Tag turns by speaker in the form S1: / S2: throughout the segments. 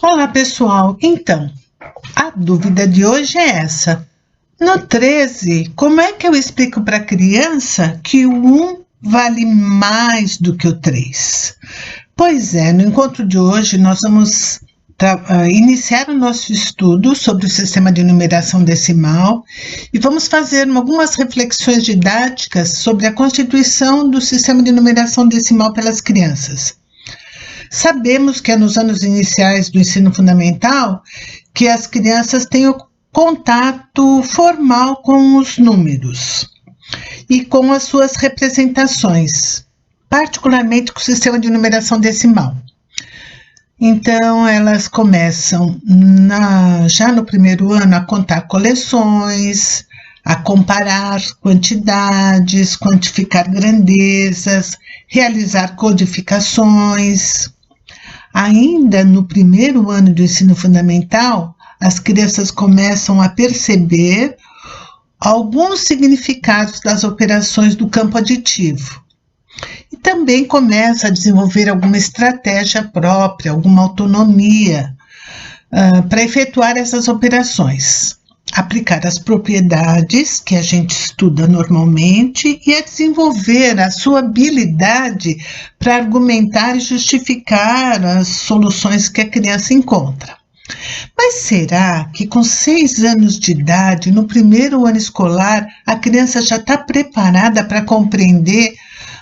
S1: Olá, pessoal. Então, a dúvida de hoje é essa. No 13, como é que eu explico para a criança que o 1 vale mais do que o 3? Pois é, no encontro de hoje nós vamos iniciar o nosso estudo sobre o sistema de numeração decimal e vamos fazer algumas reflexões didáticas sobre a constituição do sistema de numeração decimal pelas crianças. Sabemos que é nos anos iniciais do ensino fundamental que as crianças têm o contato formal com os números e com as suas representações, particularmente com o sistema de numeração decimal. Então, elas começam já no primeiro ano a contar coleções, a comparar quantidades, quantificar grandezas, realizar codificações. Ainda no primeiro ano do ensino fundamental, as crianças começam a perceber alguns significados das operações do campo aditivo. E também começa a desenvolver alguma estratégia própria, alguma autonomia para efetuar essas operações, aplicar as propriedades que a gente estuda normalmente e a desenvolver a sua habilidade para argumentar e justificar as soluções que a criança encontra. Mas será que com 6 anos de idade, no primeiro ano escolar, a criança já está preparada para compreender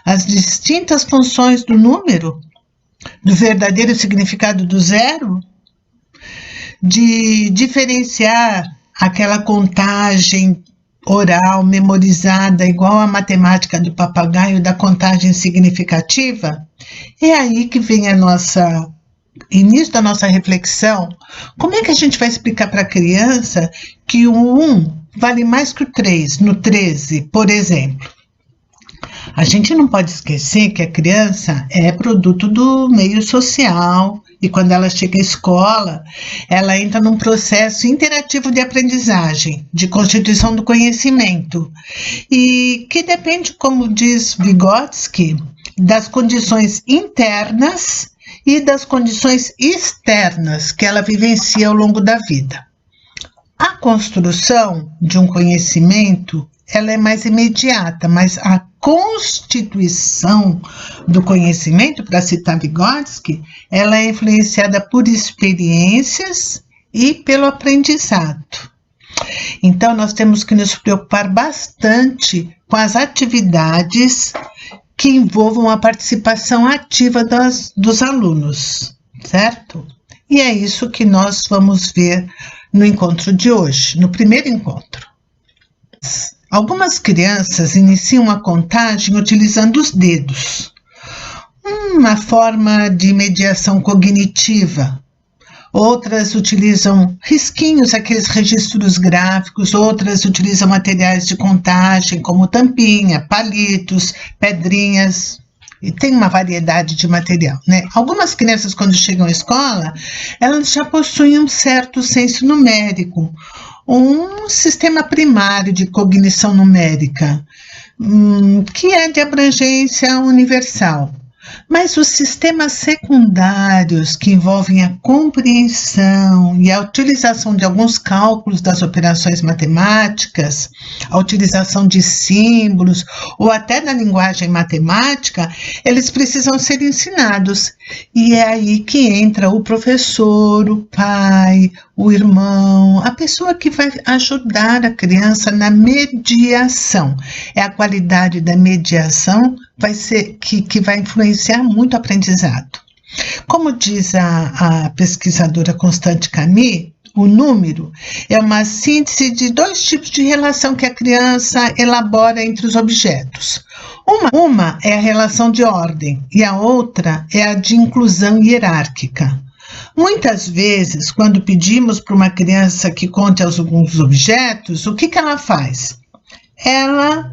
S1: as distintas funções do número, do verdadeiro significado do zero, de diferenciar aquela contagem oral, memorizada, igual a matemática do papagaio, da contagem significativa? É aí que vem início da nossa reflexão. Como é que a gente vai explicar para a criança que o 1 vale mais que o 3, no 13, por exemplo? A gente não pode esquecer que a criança é produto do meio social e quando ela chega à escola, ela entra num processo interativo de aprendizagem, de constituição do conhecimento e que depende, como diz Vygotsky, das condições internas e das condições externas que ela vivencia ao longo da vida. A construção de um conhecimento, ela é mais imediata, mas a constituição do conhecimento, para citar Vygotsky, ela é influenciada por experiências e pelo aprendizado. Então, nós temos que nos preocupar bastante com as atividades que envolvam a participação ativa dos alunos, certo? E é isso que nós vamos ver no encontro de hoje, no primeiro encontro. Algumas crianças iniciam a contagem utilizando os dedos, uma forma de mediação cognitiva. Outras utilizam risquinhos, aqueles registros gráficos, outras utilizam materiais de contagem, como tampinha, palitos, pedrinhas, e tem uma variedade de material, né? Algumas crianças, quando chegam à escola, elas já possuem um certo senso numérico, um sistema primário de cognição numérica, que é de abrangência universal. Mas os sistemas secundários que envolvem a compreensão e a utilização de alguns cálculos das operações matemáticas, a utilização de símbolos ou até da linguagem matemática, eles precisam ser ensinados. E é aí que entra o professor, o pai, o irmão, a pessoa que vai ajudar a criança na mediação. É a qualidade da mediação que vai influenciar muito o aprendizado. Como diz a pesquisadora Constante Camy, o número é uma síntese de 2 tipos de relação que a criança elabora entre os objetos. Uma é a relação de ordem e a outra é a de inclusão hierárquica. Muitas vezes, quando pedimos para uma criança que conte alguns objetos, o que ela faz? Ela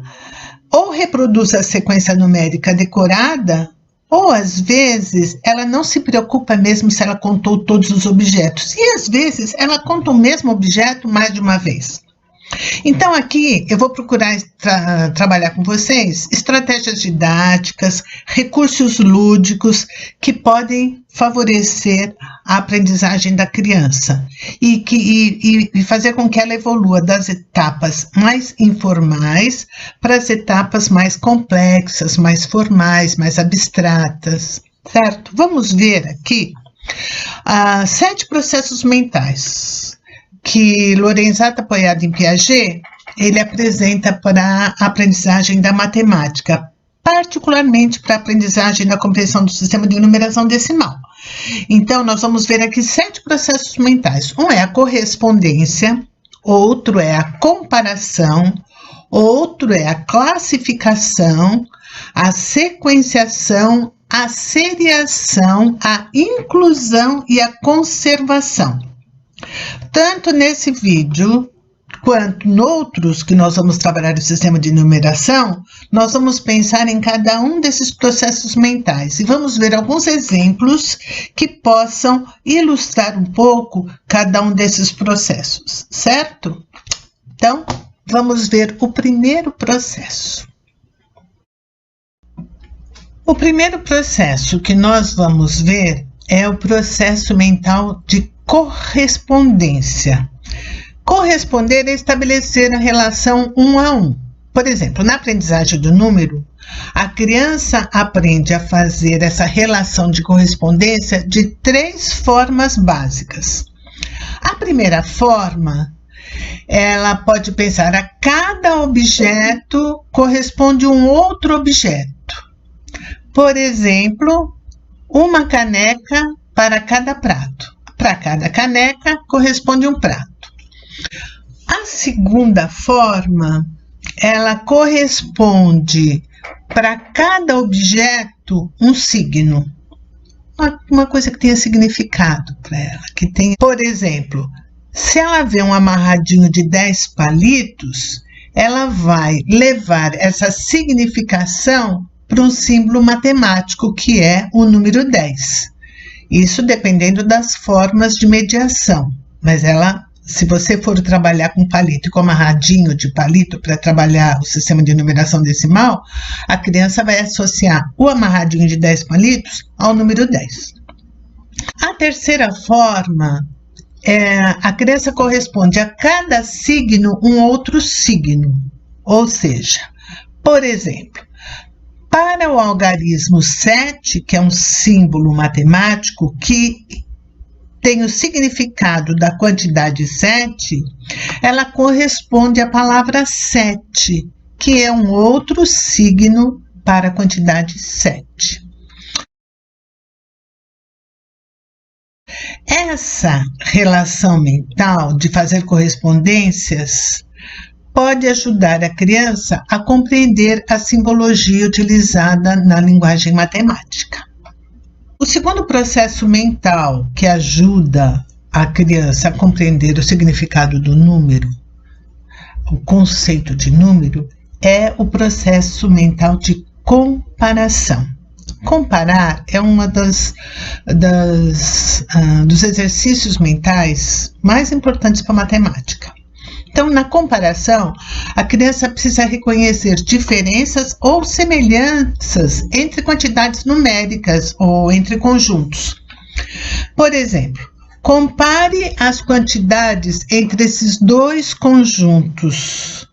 S1: ou reproduz a sequência numérica decorada, ou às vezes ela não se preocupa mesmo se ela contou todos os objetos. E às vezes ela conta o mesmo objeto mais de uma vez. Então, aqui eu vou procurar trabalhar com vocês estratégias didáticas, recursos lúdicos que podem favorecer a aprendizagem da criança e fazer com que ela evolua das etapas mais informais para as etapas mais complexas, mais formais, mais abstratas, certo? Vamos ver aqui 7 processos mentais que Lorenzato, apoiado em Piaget, ele apresenta para a aprendizagem da matemática, particularmente para a aprendizagem da compreensão do sistema de numeração decimal. Então, nós vamos ver aqui 7 processos mentais. Um é a correspondência, outro é a comparação, outro é a classificação, a sequenciação, a seriação, a inclusão e a conservação. Tanto nesse vídeo, quanto noutros que nós vamos trabalhar no sistema de numeração, nós vamos pensar em cada um desses processos mentais e vamos ver alguns exemplos que possam ilustrar um pouco cada um desses processos, certo? Então, vamos ver o primeiro processo. O primeiro processo que nós vamos ver é o processo mental de correspondência. Corresponder é estabelecer a relação 1 a 1. Por exemplo, na aprendizagem do número, a criança aprende a fazer essa relação de correspondência de 3 formas básicas. A primeira forma, ela pode pensar a cada objeto corresponde um outro objeto. Por exemplo, uma caneca para cada prato. Para cada caneca corresponde um prato. A segunda forma, ela corresponde para cada objeto um signo. Uma coisa que tenha significado para ela. Que tenha, por exemplo, se ela vê um amarradinho de 10 palitos, ela vai levar essa significação para um símbolo matemático, que é o número 10. Isso dependendo das formas de mediação. Mas ela, se você for trabalhar com palito e com amarradinho de palito para trabalhar o sistema de numeração decimal, a criança vai associar o amarradinho de 10 palitos ao número 10. A terceira forma é a criança corresponde a cada signo um outro signo. Ou seja, por exemplo, para o algarismo 7, que é um símbolo matemático que tem o significado da quantidade 7, ela corresponde à palavra 7, que é um outro signo para a quantidade 7. Essa relação mental de fazer correspondências pode ajudar a criança a compreender a simbologia utilizada na linguagem matemática. O segundo processo mental que ajuda a criança a compreender o significado do número, o conceito de número, é o processo mental de comparação. Comparar é uma dos exercícios mentais mais importantes para a matemática. Então, na comparação, a criança precisa reconhecer diferenças ou semelhanças entre quantidades numéricas ou entre conjuntos. Por exemplo, compare as quantidades entre esses 2 conjuntos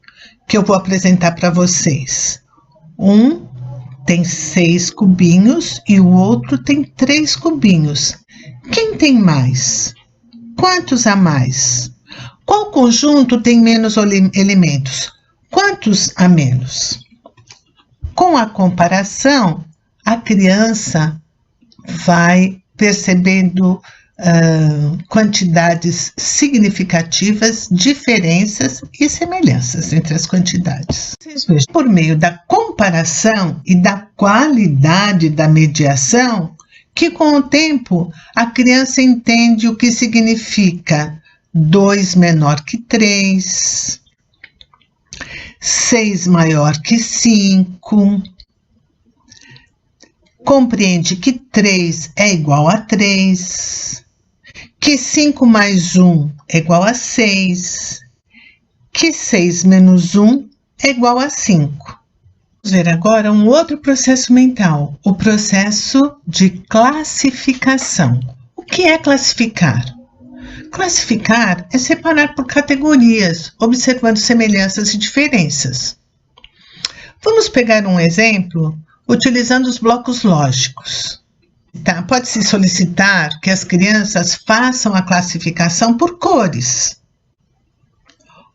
S1: que eu vou apresentar para vocês. Um tem 6 cubinhos e o outro tem 3 cubinhos. Quem tem mais? Quantos a mais? Qual conjunto tem menos elementos? Quantos a menos? Com a comparação, a criança vai percebendo quantidades significativas, diferenças e semelhanças entre as quantidades. Vocês vejam, por meio da comparação e da qualidade da mediação, que com o tempo a criança entende o que significa 2 menor que 3, 6 maior que 5, compreende que 3 é igual a 3, que 5 mais 1 é igual a 6, que 6 menos 1 é igual a 5. Vamos ver agora um outro processo mental, o processo de classificação. O que é classificar? Classificar é separar por categorias, observando semelhanças e diferenças. Vamos pegar um exemplo utilizando os blocos lógicos. Tá? Pode-se solicitar que as crianças façam a classificação por cores,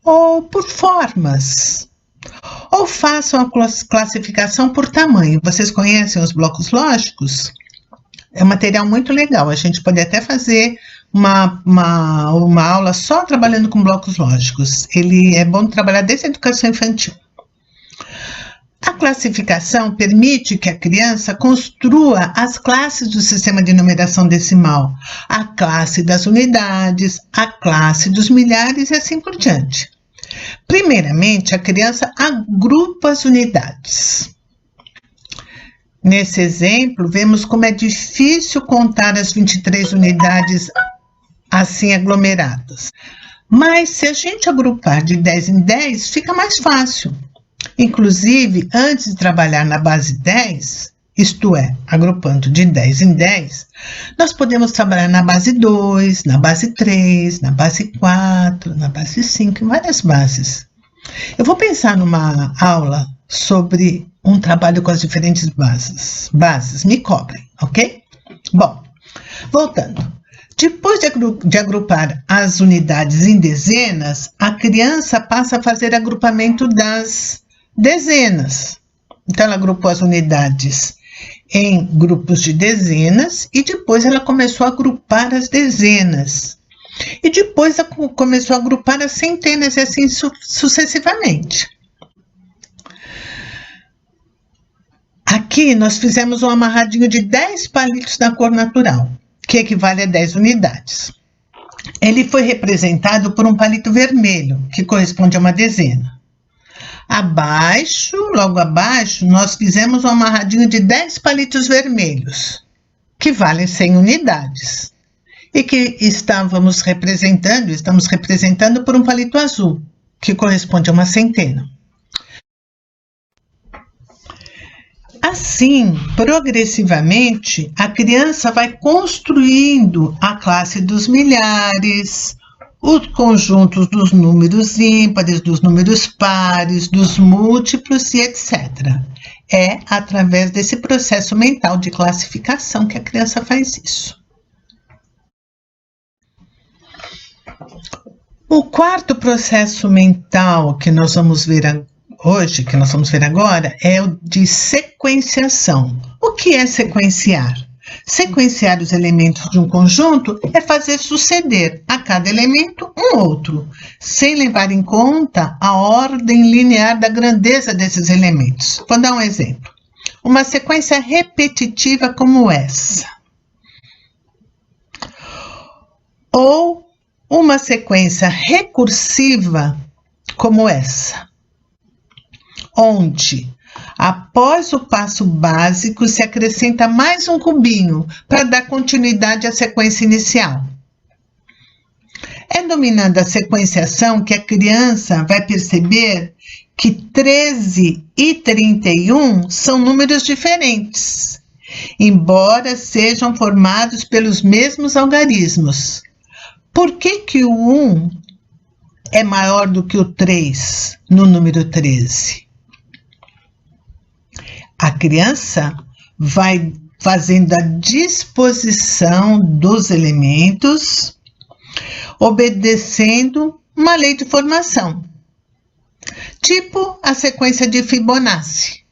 S1: ou por formas, ou façam a classificação por tamanho. Vocês conhecem os blocos lógicos? É um material muito legal. A gente pode até fazer uma aula só trabalhando com blocos lógicos. Ele é bom trabalhar desde a educação infantil. A classificação permite que a criança construa as classes do sistema de numeração decimal, a classe das unidades, a classe dos milhares e assim por diante. Primeiramente, a criança agrupa as unidades. Nesse exemplo, vemos como é difícil contar as 23 unidades assim aglomeradas. Mas se a gente agrupar de 10 em 10, fica mais fácil. Inclusive, antes de trabalhar na base 10, isto é, agrupando de 10 em 10, nós podemos trabalhar na base 2, na base 3, na base 4, na base 5, em várias bases. Eu vou pensar numa aula sobre um trabalho com as diferentes bases. Me cobrem, ok? Bom, voltando. Depois de agrupar as unidades em dezenas, a criança passa a fazer agrupamento das dezenas. Então, ela agrupou as unidades em grupos de dezenas e depois ela começou a agrupar as dezenas. E depois ela começou a agrupar as centenas e assim sucessivamente. Aqui nós fizemos um amarradinho de 10 palitos da cor natural, que equivale a 10 unidades. Ele foi representado por um palito vermelho, que corresponde a uma dezena. Abaixo, logo abaixo, nós fizemos um amarradinho de 10 palitos vermelhos, que valem 100 unidades. E que estamos representando por um palito azul, que corresponde a uma centena. Assim, progressivamente, a criança vai construindo a classe dos milhares, os conjuntos dos números ímpares, dos números pares, dos múltiplos e etc. É através desse processo mental de classificação que a criança faz isso. O quarto processo mental que nós vamos ver hoje, que nós vamos ver agora, é o de sequenciação. O que é sequenciar? Sequenciar os elementos de um conjunto é fazer suceder a cada elemento um outro, sem levar em conta a ordem linear da grandeza desses elementos. Vou dar um exemplo. Uma sequência repetitiva como essa. Ou uma sequência recursiva como essa, onde, após o passo básico, se acrescenta mais um cubinho para dar continuidade à sequência inicial. É dominando a sequenciação que a criança vai perceber que 13 e 31 são números diferentes, embora sejam formados pelos mesmos algarismos. Por que o 1 é maior do que o 3 no número 13? A criança vai fazendo a disposição dos elementos, obedecendo uma lei de formação, tipo a sequência de Fibonacci.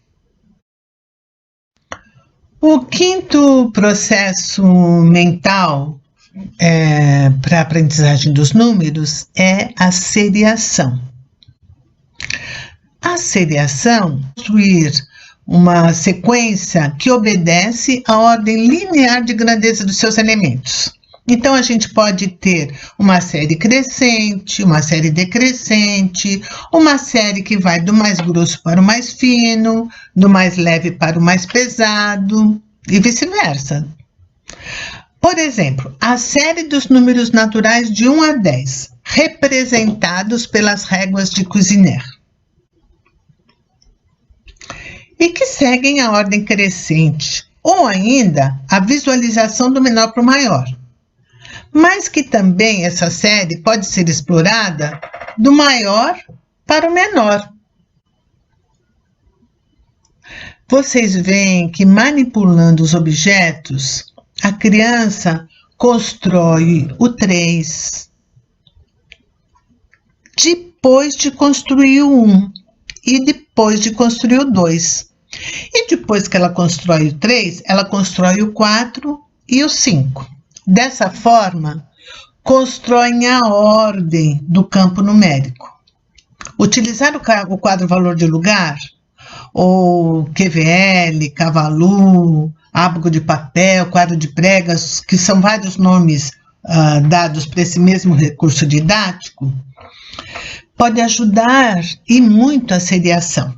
S1: O quinto processo mental para a aprendizagem dos números é a seriação. A seriação é construir uma sequência que obedece à ordem linear de grandeza dos seus elementos. Então, a gente pode ter uma série crescente, uma série decrescente, uma série que vai do mais grosso para o mais fino, do mais leve para o mais pesado, e vice-versa. Por exemplo, a série dos números naturais de 1 a 10. representados pelas réguas de Cuisiner, e que seguem a ordem crescente, ou ainda a visualização do menor para o maior, mas que também essa série pode ser explorada do maior para o menor. Vocês veem que manipulando os objetos, a criança constrói o 3, depois de construir o 1 e depois de construir o 2. E depois que ela constrói o 3, ela constrói o 4 e o 5. Dessa forma, constroem a ordem do campo numérico. Utilizar o quadro valor de lugar, ou QVL, Cavalu, ábaco de papel, quadro de pregas, que são vários nomes dados para esse mesmo recurso didático, pode ajudar e muito a seriação.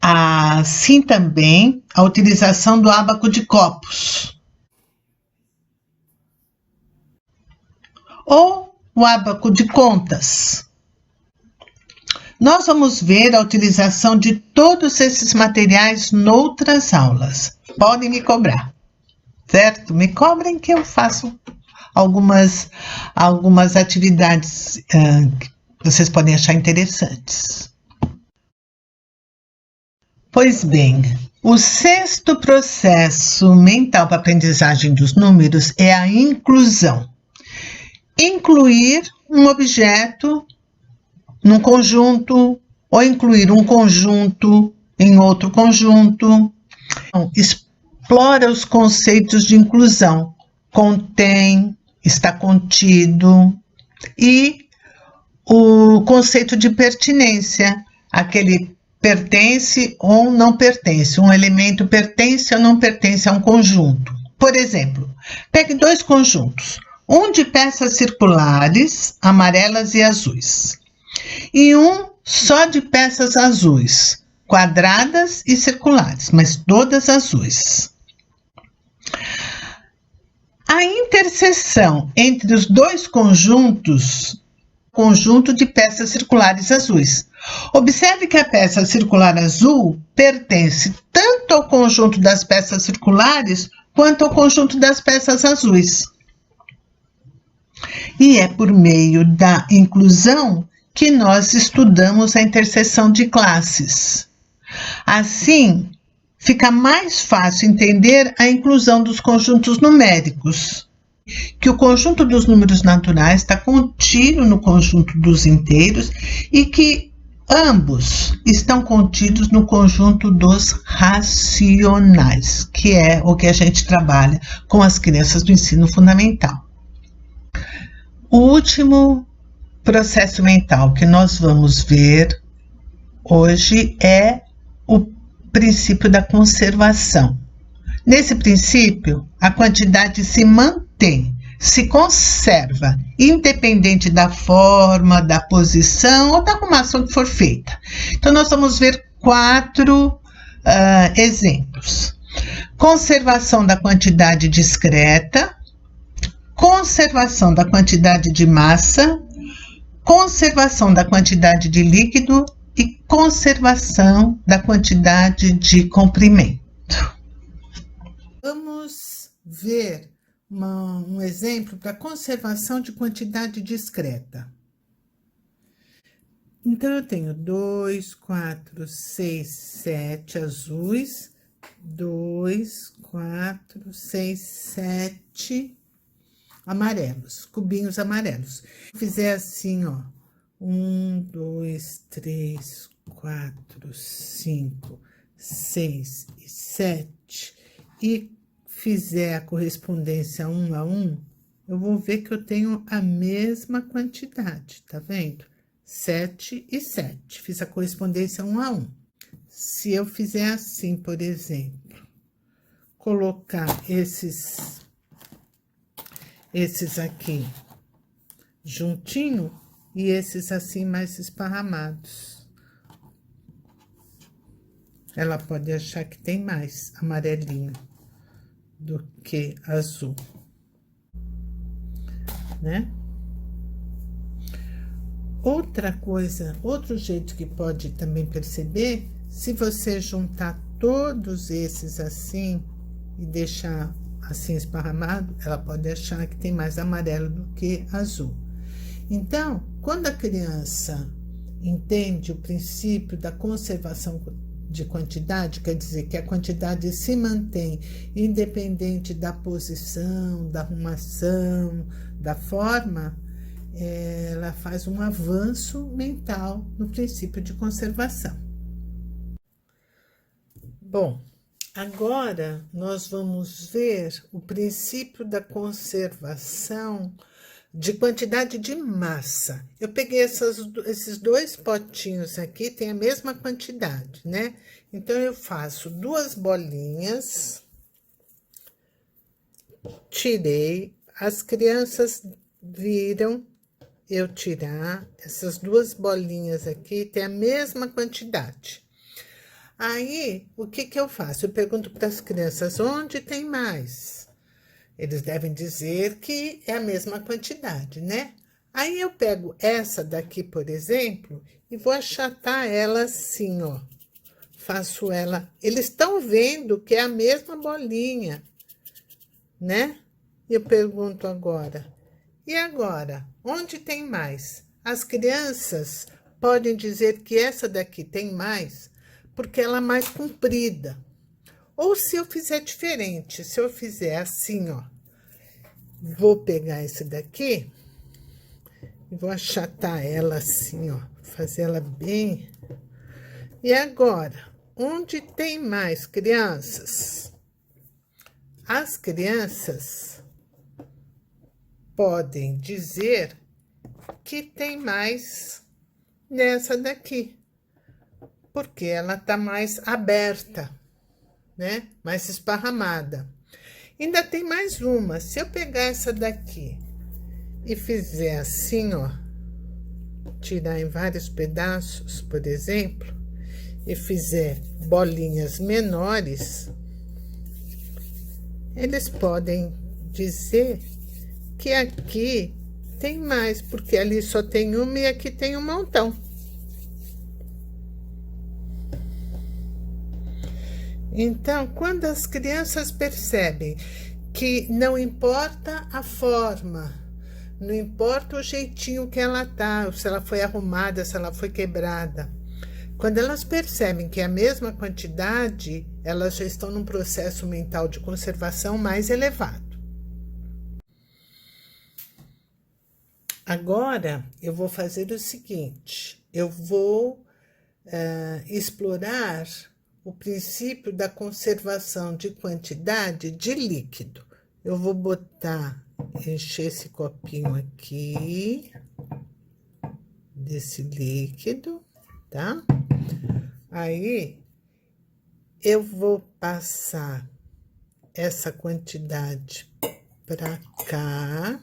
S1: Assim também a utilização do ábaco de copos, ou o ábaco de contas. Nós vamos ver a utilização de todos esses materiais noutras aulas. Podem me cobrar, certo? Me cobrem que eu faço algumas atividades que vocês podem achar interessantes. Pois bem, o 6º processo mental para a aprendizagem dos números é a inclusão. Incluir um objeto num conjunto, ou incluir um conjunto em outro conjunto. Então, explora os conceitos de inclusão. Contém, está contido, e o conceito de pertinência, aquele pertence ou não pertence, um elemento pertence ou não pertence a um conjunto. Por exemplo, pegue 2 conjuntos, um de peças circulares, amarelas e azuis, e um só de peças azuis, quadradas e circulares, mas todas azuis. A interseção entre os 2 conjuntos, conjunto de peças circulares azuis. Observe que a peça circular azul pertence tanto ao conjunto das peças circulares quanto ao conjunto das peças azuis. E é por meio da inclusão que nós estudamos a interseção de classes. Assim, fica mais fácil entender a inclusão dos conjuntos numéricos, que o conjunto dos números naturais está contido no conjunto dos inteiros e que ambos estão contidos no conjunto dos racionais, que é o que a gente trabalha com as crianças do ensino fundamental. O último processo mental que nós vamos ver hoje é o princípio da conservação. Nesse princípio, a quantidade se mantém, se conserva, independente da forma, da posição ou da arrumação que for feita. Então, nós vamos ver 4 exemplos. Conservação da quantidade discreta, conservação da quantidade de massa, conservação da quantidade de líquido e conservação da quantidade de comprimento. Vamos ver um exemplo para conservação de quantidade discreta. Então, eu tenho 2, 4, 6, 7 azuis, 2, 4, 6, 7 amarelos, cubinhos amarelos. Se fizer assim, ó, 1, 2, 3, 4, 5, 6 e 7, e fizer a correspondência 1 a 1, eu vou ver que eu tenho a mesma quantidade, tá vendo? 7 e 7, fiz a correspondência 1 a 1. Se eu fizer assim, por exemplo, colocar esses aqui juntinho e esses assim mais esparramados, ela pode achar que tem mais amarelinho do que azul, né? Outra coisa, outro jeito que pode também perceber, se você juntar todos esses assim e deixar assim esparramado, ela pode achar que tem mais amarelo do que azul. Então, quando a criança entende o princípio da conservação de quantidade, quer dizer que a quantidade se mantém independente da posição, da arrumação, da forma, ela faz um avanço mental no princípio de conservação. Bom, agora nós vamos ver o princípio da conservação de quantidade de massa. Eu peguei esses dois potinhos aqui, tem a mesma quantidade, né? Então, eu faço 2 bolinhas, tirei, as crianças viram eu tirar essas 2 bolinhas aqui, tem a mesma quantidade. Aí, o que eu faço? Eu pergunto para as crianças, onde tem mais? Eles devem dizer que é a mesma quantidade, né? Aí eu pego essa daqui, por exemplo, e vou achatar ela assim, ó. Faço ela... Eles estão vendo que é a mesma bolinha, né? E eu pergunto agora, e agora? Onde tem mais? As crianças podem dizer que essa daqui tem mais, porque ela é mais comprida. Ou se eu fizer diferente, se eu fizer assim, ó, vou pegar esse daqui e vou achatar ela assim, ó, fazer ela bem. E agora, onde tem mais crianças? As crianças podem dizer que tem mais nessa daqui, porque ela tá mais aberta, né? Mais esparramada. Ainda tem mais uma. Se eu pegar essa daqui e fizer assim, ó, tirar em vários pedaços, por exemplo, e fizer bolinhas menores, eles podem dizer que aqui tem mais, porque ali só tem uma e aqui tem um montão. Então, quando as crianças percebem que não importa a forma, não importa o jeitinho que ela tá, se ela foi arrumada, se ela foi quebrada, quando elas percebem que é a mesma quantidade, elas já estão num processo mental de conservação mais elevado. Agora, eu vou fazer o seguinte, eu vou explorar o princípio da conservação de quantidade de líquido. Eu vou encher esse copinho aqui, desse líquido, tá? Aí, eu vou passar essa quantidade para cá.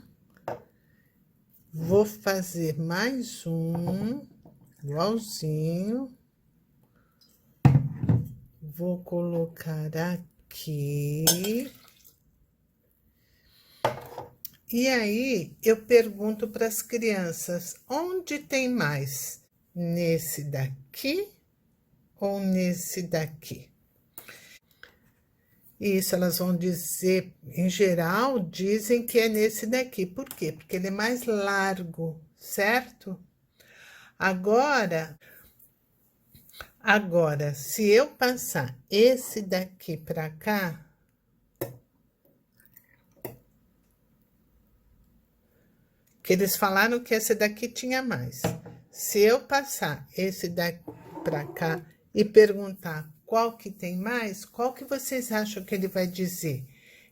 S1: Vou fazer mais um, igualzinho. Vou colocar aqui. E aí, eu pergunto para as crianças, onde tem mais? Nesse daqui ou nesse daqui? Isso, elas vão dizer, em geral, dizem que é nesse daqui. Por quê? Porque ele é mais largo, certo? Agora, se eu passar esse daqui para cá, que eles falaram que esse daqui tinha mais. Se eu passar esse daqui para cá e perguntar qual que tem mais, qual que vocês acham que ele vai dizer?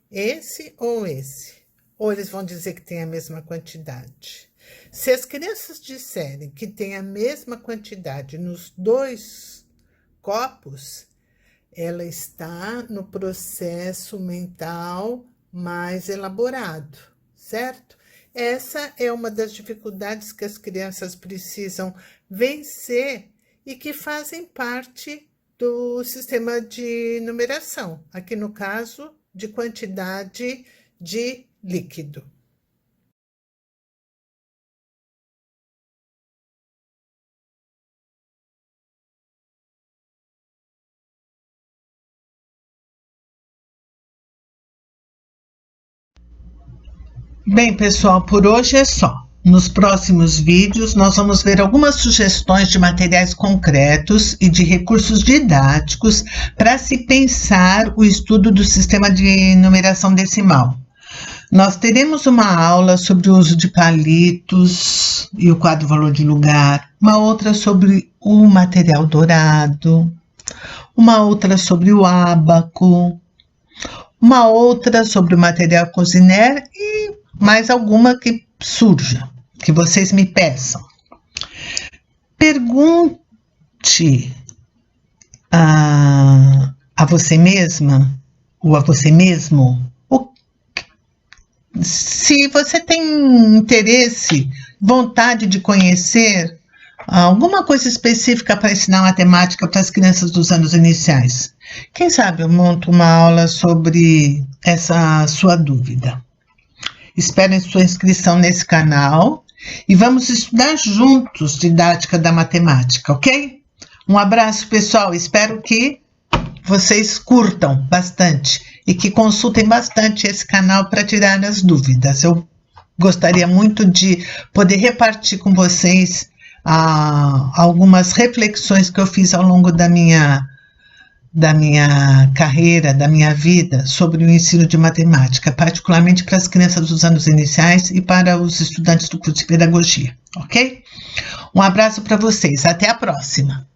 S1: Esse ou esse? Ou eles vão dizer que tem a mesma quantidade? Se as crianças disserem que tem a mesma quantidade nos 2 copos, ela está no processo mental mais elaborado, certo? Essa é uma das dificuldades que as crianças precisam vencer e que fazem parte do sistema de numeração, aqui no caso, de quantidade de líquido. Bem, pessoal, por hoje é só. Nos próximos vídeos, nós vamos ver algumas sugestões de materiais concretos e de recursos didáticos para se pensar o estudo do sistema de numeração decimal. Nós teremos uma aula sobre o uso de palitos e o quadro valor de lugar, uma outra sobre o material dourado, uma outra sobre o ábaco, uma outra sobre o material Coziner e mais alguma que surja, que vocês me peçam. Pergunte a você mesma ou a você mesmo se você tem interesse, vontade de conhecer alguma coisa específica para ensinar matemática para as crianças dos anos iniciais. Quem sabe eu monto uma aula sobre essa sua dúvida. Espero sua inscrição nesse canal e vamos estudar juntos didática da matemática, ok? Um abraço, pessoal. Espero que vocês curtam bastante e que consultem bastante esse canal para tirar as dúvidas. Eu gostaria muito de poder repartir com vocês algumas reflexões que eu fiz ao longo da minha carreira, da minha vida, sobre o ensino de matemática, particularmente para as crianças dos anos iniciais e para os estudantes do curso de pedagogia, ok? Um abraço para vocês, até a próxima!